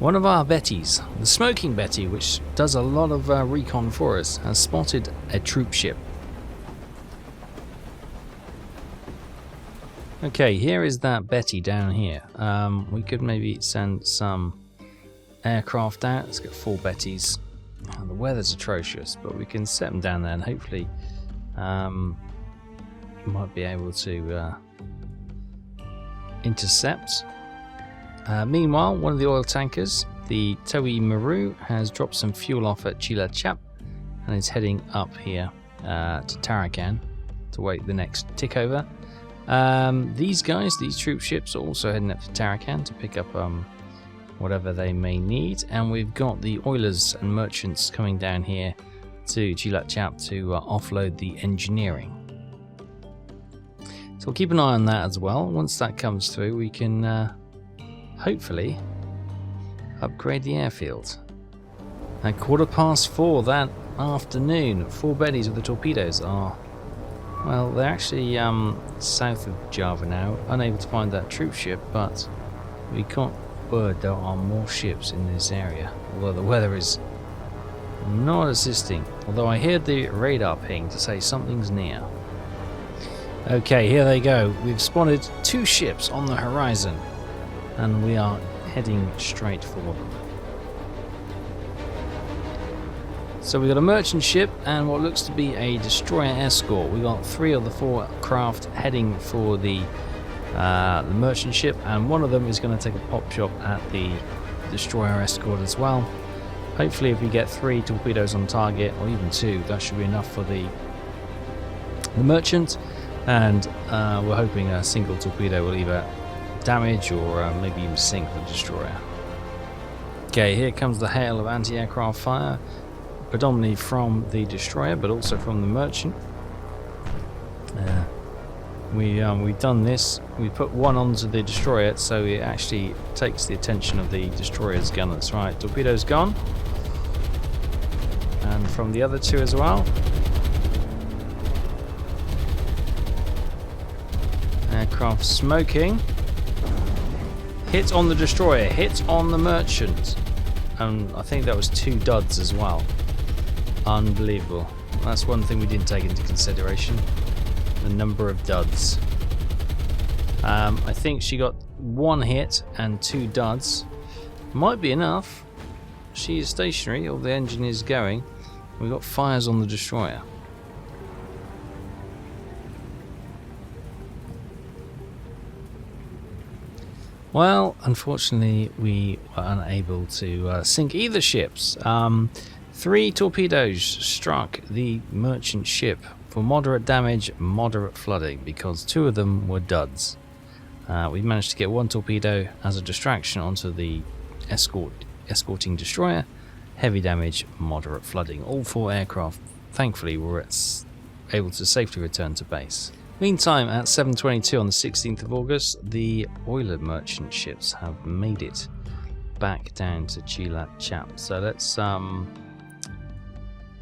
One of our Bettys, the Smoking Betty, which does a lot of recon for us, has spotted a troop ship. Okay, here is that Betty down here. We could maybe send some aircraft out. Let's get 4 Bettys. Oh, the weather's atrocious, but we can set them down there and hopefully might be able to intercept. Meanwhile, one of the oil tankers, the Toei Maru, has dropped some fuel off at Chila Chap and is heading up here to Tarakan to wait the next tick over. These guys, these troop ships, are also heading up to Tarakan to pick up whatever they may need, and we've got the oilers and merchants coming down here to Chila Chap to offload the engineering. So we'll keep an eye on that as well. Once that comes through, we can hopefully upgrade the airfield. At 4:15 that afternoon, 4 Bettys with the torpedoes are, well, they're actually south of Java now, unable to find that troop ship, but we got word there are more ships in this area, although the weather is not assisting, although I heard the radar ping to say something's near. Okay, here they go. We've spotted 2 ships on the horizon, and we are heading straight for them. So we've got a merchant ship and what looks to be a destroyer escort. We've got 3 of the 4 craft heading for the merchant ship, and one of them is going to take a pop shot at the destroyer escort as well. Hopefully if we get 3 torpedoes on target, or even 2, that should be enough for the merchant, and we're hoping a single torpedo will either damage or maybe even sink the destroyer. Okay, here comes the hail of anti-aircraft fire, predominantly from the destroyer but also from the merchant. We've done this, we put one onto the destroyer so it actually takes the attention of the destroyer's gunners. Right, torpedo's gone, and from the other 2 as well. Aircraft smoking. Hit on the destroyer, hit on the merchant, and I think that was 2 duds as well. Unbelievable. That's one thing we didn't take into consideration, the number of duds. I think she got 1 hit and 2 duds. Might be enough. She is stationary, or the engine is going. We've got fires on the destroyer. Well, unfortunately, we were unable to sink either ships. 3 torpedoes struck the merchant ship for moderate damage, moderate flooding, because 2 of them were duds. We managed to get 1 torpedo as a distraction onto the escorting destroyer. Heavy damage, moderate flooding. All 4 aircraft, thankfully, were able to safely return to base. Meantime, at 7:22 on the 16th of August, the oiler merchant ships have made it back down to Chila Chap. So let's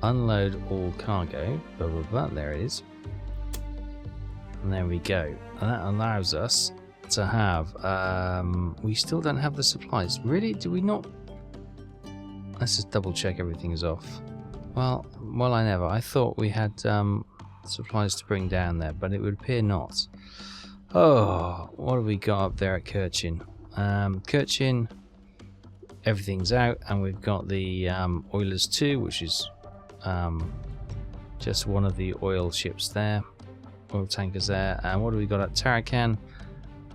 unload all cargo. Blah, blah, blah. There it is. And there we go. And that allows us to have... we still don't have the supplies. Really? Do we not? Let's just double check everything is off. Well, I never. I thought we had... supplies to bring down there, but it would appear not. Oh, what have we got up there at Kirchin? Kirchin, everything's out, and we've got the Oilers 2, which is just one of the oil ships there, oil tankers there. And what have we got at Tarakan?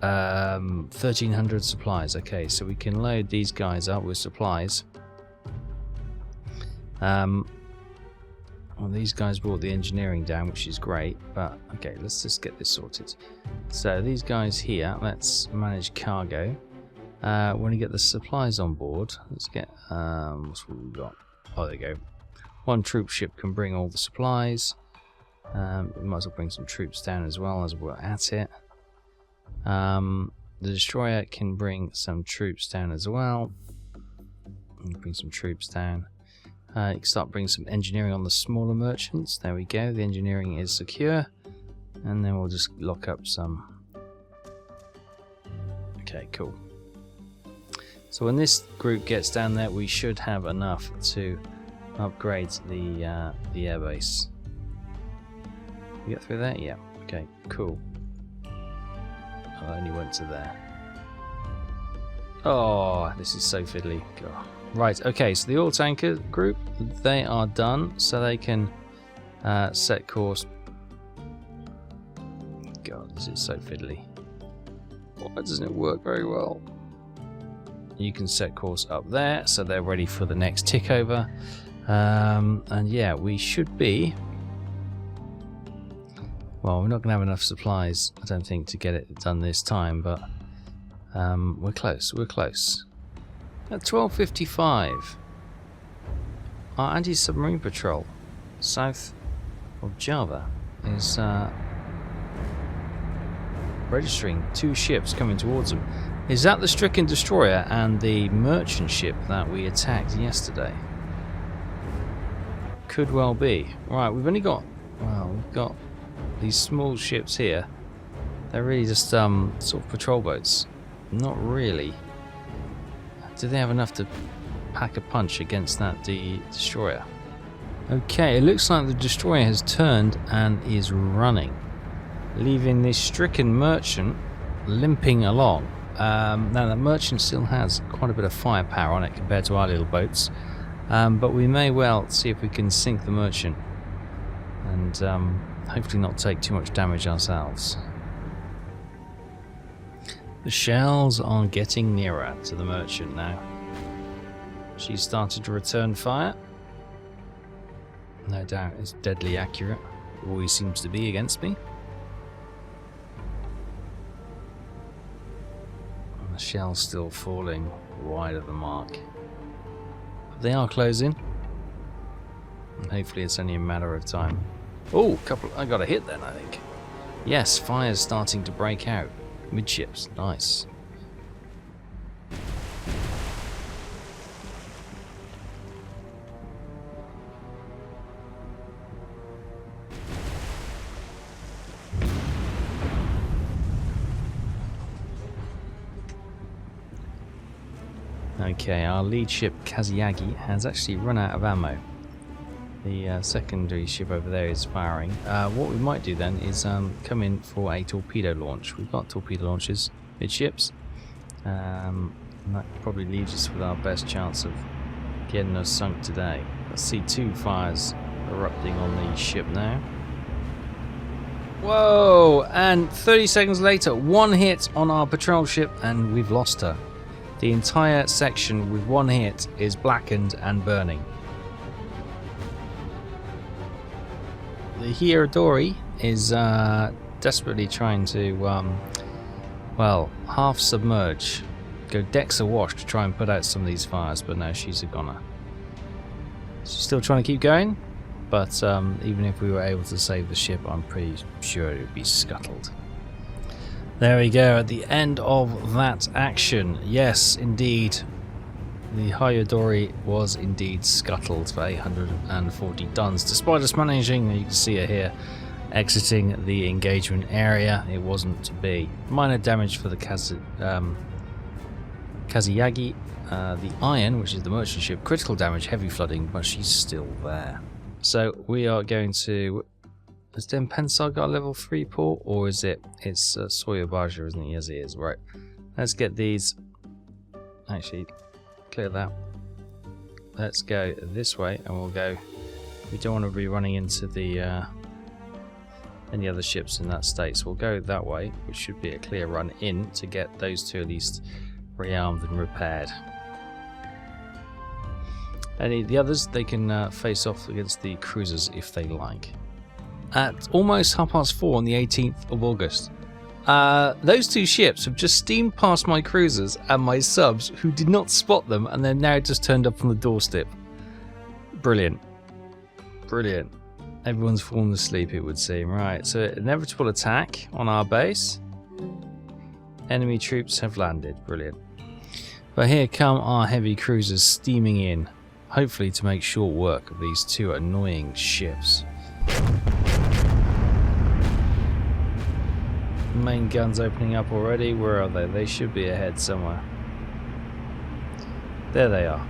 1,300 supplies. Okay, so we can load these guys up with supplies. Well, these guys brought the engineering down, which is great, but okay, let's just get this sorted. So these guys here, let's manage cargo. When we get the supplies on board, let's get, what's what we've got? Oh, there you go. 1 troop ship can bring all the supplies. We might as well bring some troops down as well as we're at it. The destroyer can bring some troops down as well. Bring some troops down. You can start bringing some engineering on the smaller merchants. There we go, the engineering is secure. And then we'll just lock up some. Okay, cool. So when this group gets down there, we should have enough to upgrade the airbase. You get through there? Yeah. Okay, cool. I only went to there. Oh, this is so fiddly. God. Right, okay, so the oil tanker group, they are done, so they can set course. God, this is so fiddly. Why doesn't it work very well? You can set course up there, so they're ready for the next tick over. And yeah, we should be... Well, we're not going to have enough supplies, I don't think, to get it done this time, but we're close, we're close. At 12:55, our anti-submarine patrol south of Java is registering 2 ships coming towards them. Is that the stricken destroyer and the merchant ship that we attacked yesterday? Could well be. Right, we've only got... Well, we've got these small ships here. They're really just sort of patrol boats. Not really. Do they have enough to pack a punch against that destroyer? Okay, it looks like the destroyer has turned and is running, leaving this stricken merchant limping along. Now, that merchant still has quite a bit of firepower on it compared to our little boats, but we may well see if we can sink the merchant and hopefully not take too much damage ourselves. The shells are getting nearer to the merchant now. She's started to return fire. No doubt it's deadly accurate. It always seems to be against me. And the shell's still falling wide of the mark. But they are closing. And hopefully it's only a matter of time. Oh, I got a hit then, I think. Yes, fire's starting to break out. Midships, nice. Okay, our lead ship Kazuyagi has actually run out of ammo. The secondary ship over there is firing. What we might do then is come in for a torpedo launch. We've got torpedo launches midships. And that probably leaves us with our best chance of getting us sunk today. Let's see 2 fires erupting on the ship now. Whoa! And 30 seconds later, 1 hit on our patrol ship and we've lost her. The entire section with 1 hit is blackened and burning. The Hiyodori is desperately trying to, well, half submerge, go decks awash to try and put out some of these fires, but no, she's a goner. She's still trying to keep going, but even if we were able to save the ship, I'm pretty sure it would be scuttled. There we go, at the end of that action. Yes, indeed. The Hiyodori was indeed scuttled for 840 tons. Despite us managing, you can see her here, exiting the engagement area, it wasn't to be. Minor damage for the Kazuyagi. The Iron, which is the merchant ship, critical damage, heavy flooding, but she's still there. So we are going to... Has Denpensar got a level 3 port, or is it? It's Soyobaja, isn't it? Yes, it is. Right. Let's get these... Actually... Clear that. Let's go this way and we'll go. We don't want to be running into the any other ships in that state, so we'll go that way, which should be a clear run in to get those 2 at least rearmed and repaired. Any of the others, they can face off against the cruisers if they like. At almost 4:30 on the 18th of August, those 2 ships have just steamed past my cruisers and my subs, who did not spot them, and they're now just turned up on the doorstep. Brilliant. Brilliant. Everyone's fallen asleep, it would seem. Right, so inevitable attack on our base. Enemy troops have landed. Brilliant. But here come our heavy cruisers steaming in, hopefully to make short work of these 2 annoying ships. Main guns opening up already. Where are they? They should be ahead somewhere. There they are.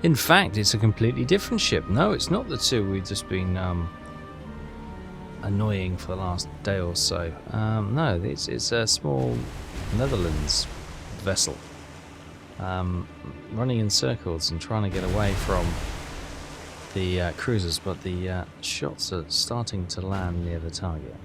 In fact, it's a completely different ship. No, it's not the two we've just been annoying for the last day or so. No, it's a small Netherlands vessel running in circles and trying to get away from the cruisers, but the shots are starting to land near the target.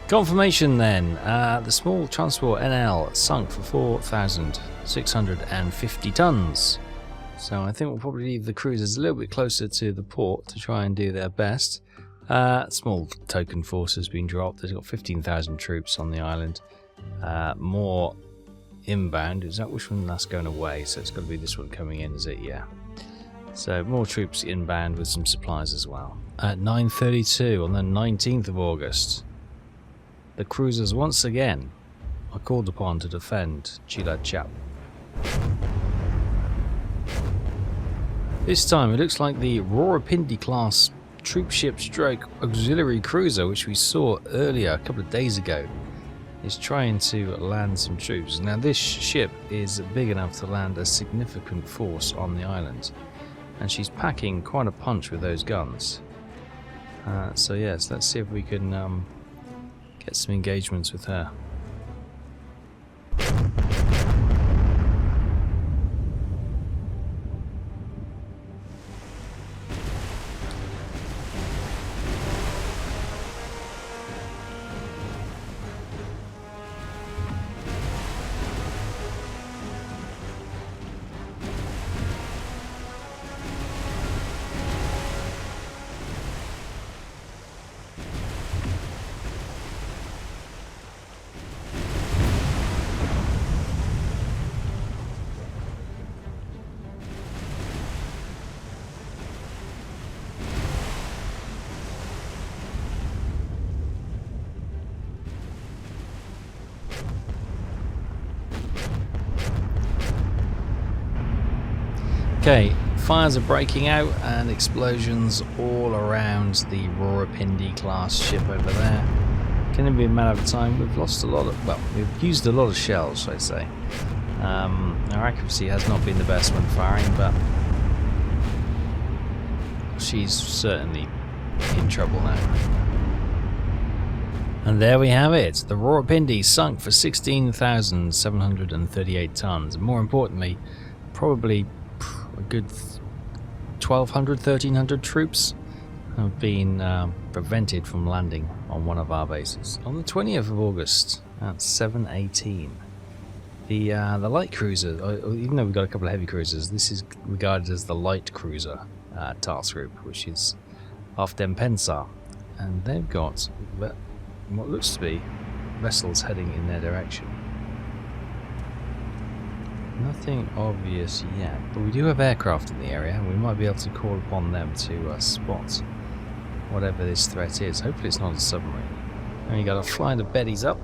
Confirmation then, the small transport NL sunk for 4,650 tons. So I think we'll probably leave the cruisers a little bit closer to the port to try and do their best. Small token force has been dropped. There's got 15,000 troops on the island. More inbound. Is that which one that's going away? So it's got to be this one coming in, is it? Yeah. So more troops inbound with some supplies as well. At 9:32 on the 19th of August. The cruisers once again are called upon to defend Cilacap. This time it looks like the Rawalpindi class troop ship stroke auxiliary cruiser, which we saw earlier a couple of days ago, is trying to land some troops. Now this ship is big enough to land a significant force on the island, and she's packing quite a punch with those guns. So yes, let's see if we can get some engagements with her. Okay, fires are breaking out and explosions all around the Rawalpindi class ship over there. Can it be a matter of time? We've lost a lot of, well, we've used a lot of shells, should I say. Our accuracy has not been the best when firing, but she's certainly in trouble now. And there we have it. The Rawalpindi sunk for 16,738 tons. More importantly, probably a good 1,200, 1,300 troops have been prevented from landing on one of our bases. On the 20th of August at 7:18, the light cruiser, even though we've got a couple of heavy cruisers, this is regarded as the light cruiser task group, which is off Dempensar, and they've got what looks to be vessels heading in their direction. Nothing obvious yet, but we do have aircraft in the area, and we might be able to call upon them to spot whatever this threat is. Hopefully it's not a submarine. And you got to fly the beddies up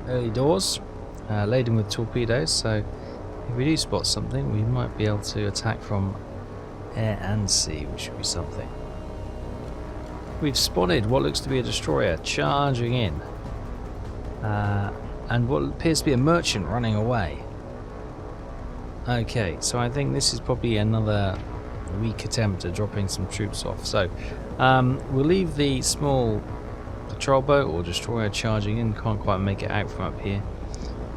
early doors, laden with torpedoes, so if we do spot something, we might be able to attack from air and sea, which would be something. We've spotted what looks to be a destroyer charging in, and what appears to be a merchant running away. Okay, so I think this is probably another weak attempt at dropping some troops off. So we'll leave the small patrol boat or destroyer charging in. Can't quite make it out from up here.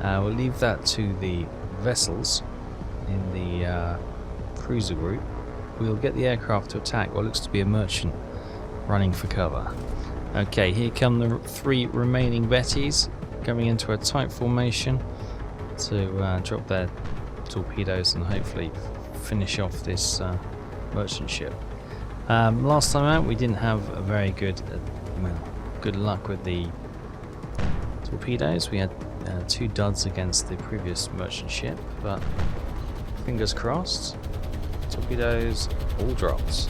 We'll leave that to the vessels in the cruiser group, we'll get the aircraft to attack what looks to be a merchant running for cover. Okay, here come the 3 remaining Bettys going into a tight formation to drop their torpedoes and hopefully finish off this merchant ship. Last time out we didn't have a very good luck with the torpedoes. We had 2 duds against the previous merchant ship, but fingers crossed, torpedoes all dropped.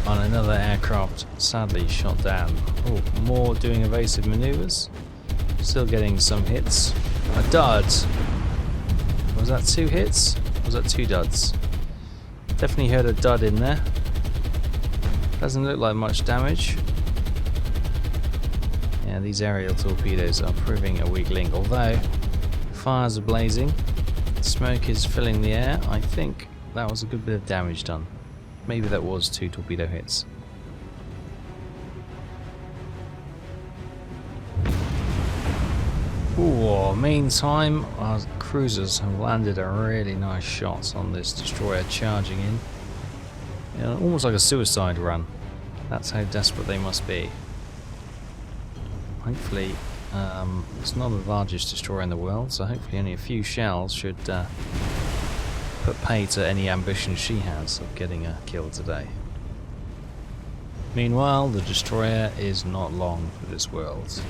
On another aircraft sadly shot down. Oh, more doing evasive maneuvers. Still getting some hits. A dud. Was that 2 hits? Or was that 2 duds? Definitely heard a dud in there. Doesn't look like much damage. Yeah, these aerial torpedoes are proving a weak link. Although fires are blazing, smoke is filling the air. I think that was a good bit of damage done. Maybe that was 2 torpedo hits. Ooh, meantime, our cruisers have landed a really nice shot on this destroyer charging in. You know, almost like a suicide run. That's how desperate they must be. Hopefully, it's not the largest destroyer in the world, so hopefully only a few shells should put pay to any ambition she has of getting a kill today. Meanwhile, the destroyer is not long for this world.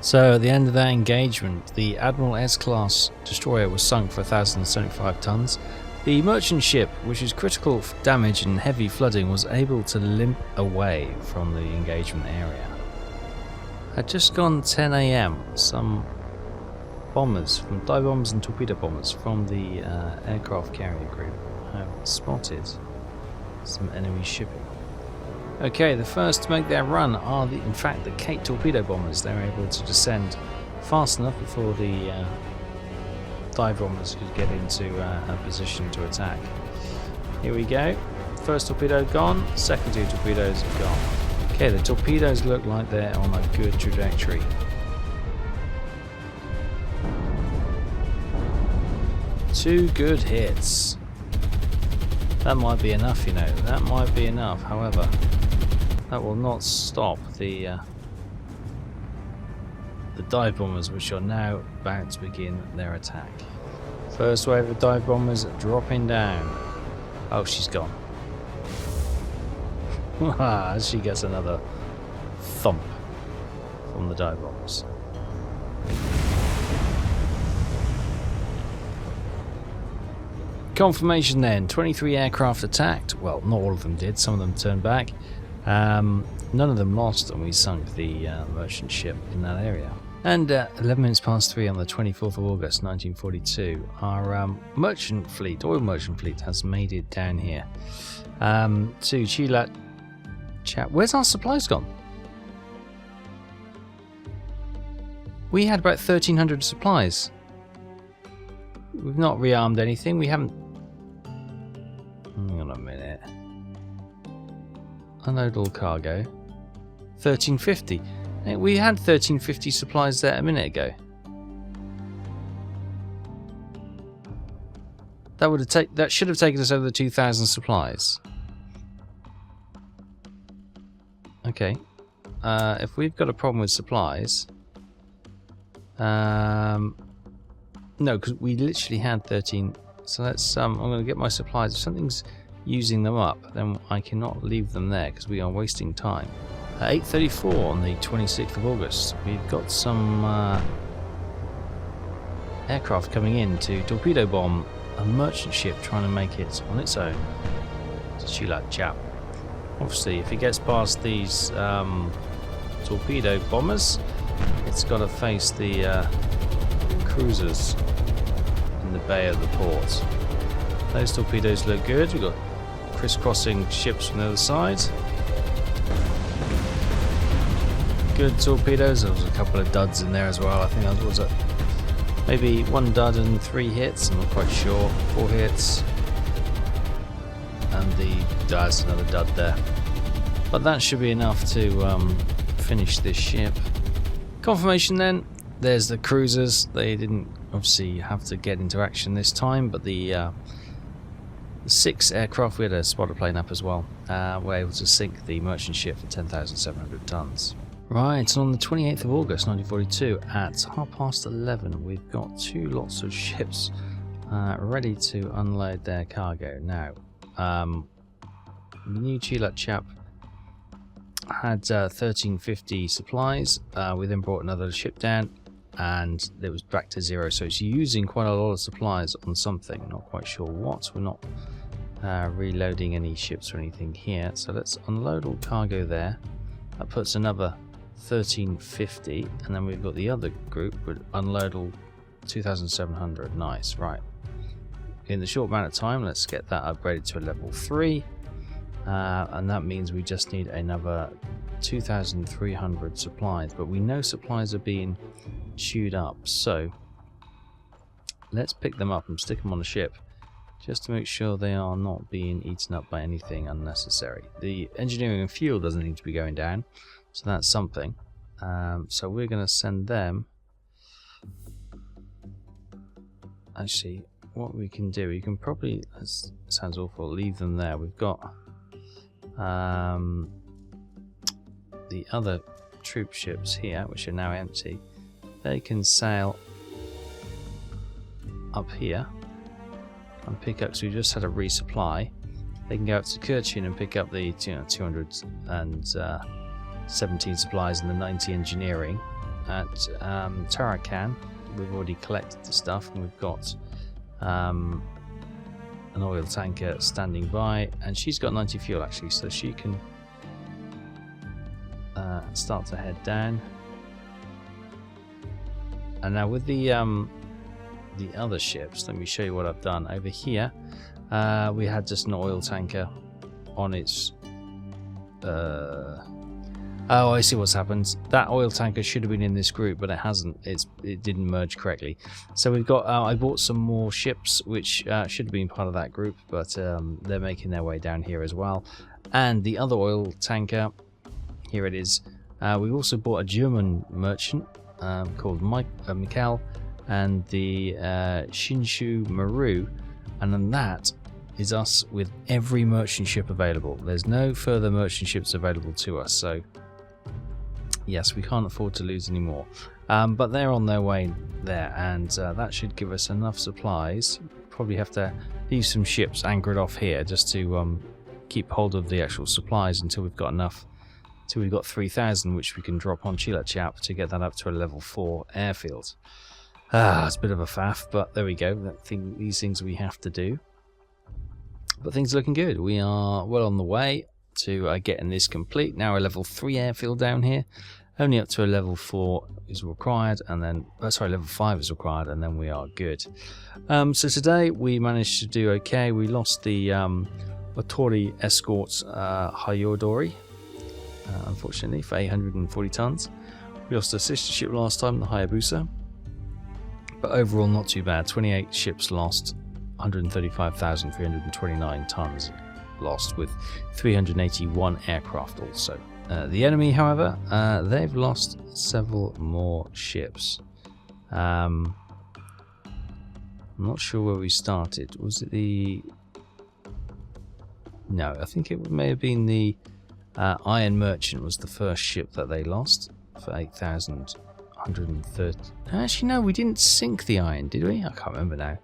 So at the end of that engagement, the Admiral S-class destroyer was sunk for 1,075 tons. The merchant ship, which is critical damage and heavy flooding, was able to limp away from the engagement area. Had just gone 10 AM, some bombers, from dive bombers and torpedo bombers from the aircraft carrier group have spotted some enemy shipping. Okay, the first to make their run are in fact the Cape torpedo bombers. They're able to descend fast enough before the dive bombers could get into a position to attack. Here we go. First torpedo gone, second 2 torpedoes are gone. Okay, the torpedoes look like they're on a good trajectory. Two good hits. That might be enough, you know. That might be enough. However, that will not stop the dive bombers, which are now about to begin their attack. First wave of dive bombers dropping down. Oh, she's gone. She gets another thump from the dive bombers. Confirmation then, 23 aircraft attacked. Well, not all of them did, some of them turned back. None of them lost, and we sunk the merchant ship in that area. And 11 minutes past 3 on the 24th of August 1942, our merchant fleet, oil merchant fleet, has made it down here to Chilat. Where's our supplies gone? We had about 1,300 supplies. We've not rearmed anything. We haven't. Hang on a minute. Unload all cargo. 1,350. We had 1,350 supplies there a minute ago. That should have taken us over the 2,000 supplies. Okay. If we've got a problem with supplies, no, because we literally had 13. So let's. I'm going to get my supplies. If something's using them up, then I cannot leave them there because we are wasting time. 8:34 on the 26th of August. We've got some aircraft coming in to torpedo bomb a merchant ship trying to make it on its own. It's Chilat Chap. Obviously, if it gets past these torpedo bombers, it's got to face the cruisers in the bay of the port. Those torpedoes look good. We've got crisscrossing ships from the other side. Good torpedoes. There was a couple of duds in there as well. I think that was maybe 1 dud and 3 hits. I'm not quite sure. 4 hits. And there's another dud there. But that should be enough to finish this ship. Confirmation then. There's the cruisers. They didn't obviously have to get into action this time, but the 6 aircraft. We had a spotter plane up as well. We're able to sink the merchant ship for 10,700 tons. Right, on the 28th of August 1942 at 11:30, we've got 2 lots of ships ready to unload their cargo. Now, the new Chilat chap had 1350 supplies. We then brought another ship down, and it was back to 0. So it's using quite a lot of supplies on something. Not quite sure what. We're not reloading any ships or anything here. So let's unload all cargo there. That puts another 1350, and then we've got the other group would unload all 2,700. Nice, right. In the short amount of time, let's get that upgraded to a level 3. And that means we just need another 2,300 supplies, but we know supplies are being chewed up, so let's pick them up and stick them on a ship just to make sure they are not being eaten up by anything unnecessary. The engineering and fuel doesn't need to be going down, so that's something. So we're going to send them. Actually, what we can do, you can probably, that sounds awful, leave them there. We've got the other troop ships here, which are now empty. They can sail up here and pick up, so we just had a resupply. They can go up to Kurchin and pick up the 217 supplies and the 90 engineering. At Tarakan, we've already collected the stuff, and we've got an oil tanker standing by, and she's got 90 fuel actually, so she can start to head down. And now with the other ships, let me show you what I've done. Over here, we had just an oil tanker on its. Oh, I see what's happened. That oil tanker should have been in this group, but it hasn't. It didn't merge correctly. So we've got. I bought some more ships, which should have been part of that group, but they're making their way down here as well. And the other oil tanker, here it is. We also bought a German merchant called Mikhail, and the Shinshu Maru, and then that is us with every merchant ship available. There's no further merchant ships available to us, so yes, we can't afford to lose any more. But they're on their way there, and that should give us enough supplies. Probably have to leave some ships anchored off here just to keep hold of the actual supplies until we've got enough. Until we've got 3,000, which we can drop on Chilat Chap to get that up to a level 4 airfield. It's a bit of a faff, but there we go. These things we have to do. But things are looking good. We are well on the way to getting this complete. Now a level 3 airfield down here. Only up to a level 4 is required, and then level 5 is required, and then we are good. So today we managed to do okay. We lost the Otori escort Hayodori, unfortunately, for 840 tons. We lost a sister ship last time, the Hayabusa. But overall, not too bad. 28 ships lost, 135,329 tons lost, with 381 aircraft also. The enemy, however, they've lost several more ships. I'm not sure where we started. Was it the... No, I think it may have been the Iron Merchant was the first ship that they lost for 8,130. Actually, no, we didn't sink the Iron, did we? I can't remember now.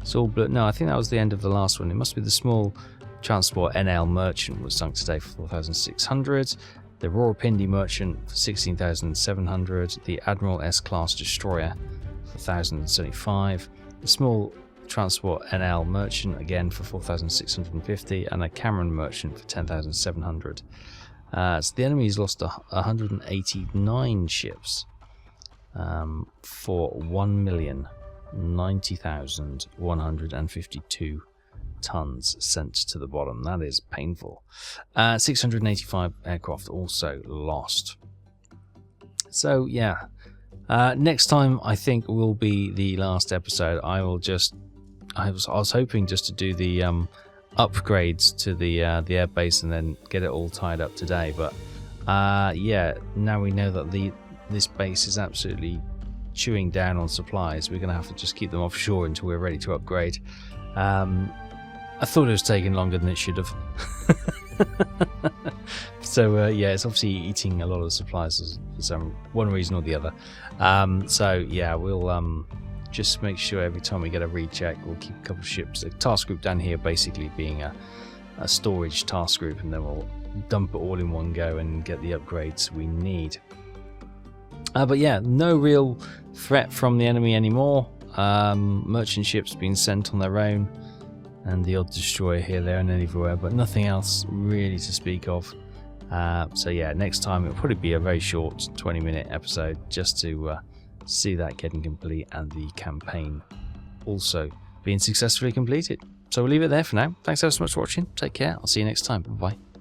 It's all blurred. No, I think that was the end of the last one. It must be the small transport NL Merchant was sunk today for 4,600. The Rawalpindi Merchant for 16,700. The Admiral S-Class Destroyer for 1,075. The small transport NL Merchant again for 4,650, and a Cameron Merchant for 10,700. So the enemy's lost 189 ships for 1,090,152 tons sent to the bottom. That is painful. 685 aircraft also lost. So yeah, next time I think will be the last episode. I was hoping just to do the upgrades to the airbase and then get it all tied up today, but yeah, now we know that this base is absolutely chewing down on supplies. We're going to have to just keep them offshore until we're ready to upgrade. I thought it was taking longer than it should have. So yeah, it's obviously eating a lot of supplies for one reason or the other. So yeah, we'll just make sure every time we get a recheck, we'll keep a couple of ships. The task group down here basically being a storage task group, and then we'll dump it all in one go and get the upgrades we need. But yeah, no real threat from the enemy anymore. Merchant ships being sent on their own, and the odd destroyer here, there, and everywhere, but nothing else really to speak of. So yeah, next time it'll probably be a very short 20-minute episode just to see that getting complete and the campaign also being successfully completed. So we'll leave it there for now. Thanks ever so much for watching. Take care. I'll see you next time. Bye bye.